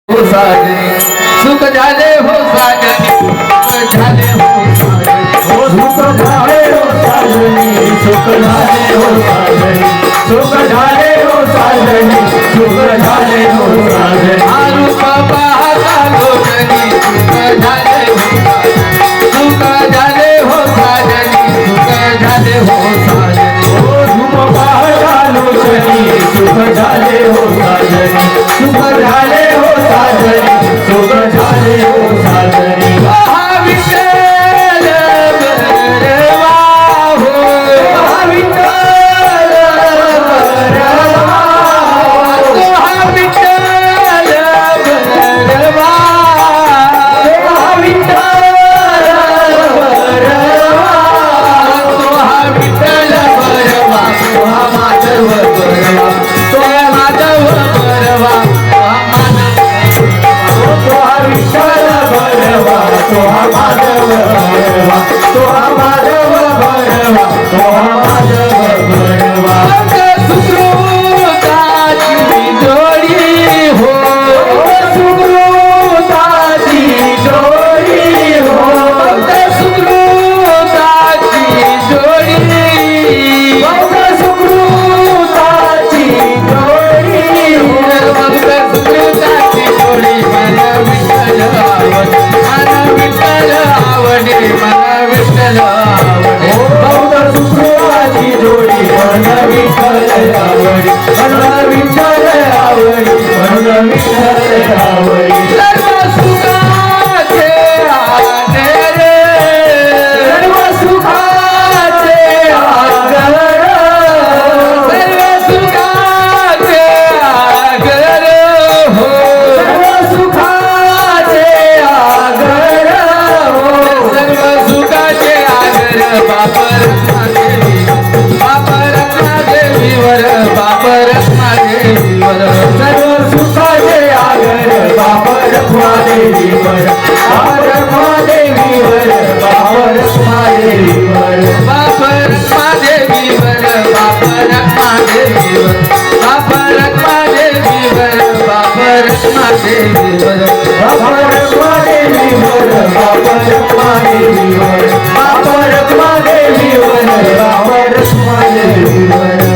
हो साजरे सुख झाले हो साजनी सुख झाले हो साजनी हो सुख झाले हो साजनी सुख झाले हो साजनी सुख झाले हो साजनी सुख झाले हो साजनी आरूप पाहता लोचनी सुख झाले हो साजनी सुख झाले हो साजनी सुख झाले हो साजनी हो धूप पाहता लोचनी सुख झाले हो साजनी सुख झाले हो साजनी सुख झाले हो साजनी महाविठ्ठल बरवा हो महाविठ्ठल बरवा महाविठ्ठल बरवा महाविठ्ठल बरवा महाविठ्ठल बरवा तुहा माधव बरवा तोया माधव बरवा तुहा विठ्ठल बरवा तुहा माधव बरवा तुहा माधव बरवा तुहा माधव बरवा सुकृताची जोडी हो सुकृताची जोडी हो सुकृताची जोडी सुकृताची जोडी सुकृताची जोडी मला विठ्ठल आवडे मला विठ्ठल आवडे बौद्ध सुकृताची जोडी मन विठ्ठल आवडी मन विठ्ठल आवडी मन विठ्ठल आवडी सर्व सुखाचे आने रे सर्व सुखाचे आगर सर्व सुखाचे आगर हो सर्व सुखाचे आगर हो सर्व सुखाचे आगर बाप रत्नादेवीवर बाप रत्नादेवीवर सर्व सुखाचे आगर बाप रखमादेवीवर बाप रखमादेवीवर बाप रखमादेवीवर बाप रत्नादेवीवर बाप रत्नादेवीवर बाप रत्नादेवीवर बाप रत्नादेवीवर बाप रखमादेवीवर बाप रखमादेवीवर बाप रखमादेवीवर बाप रखमादेवीवर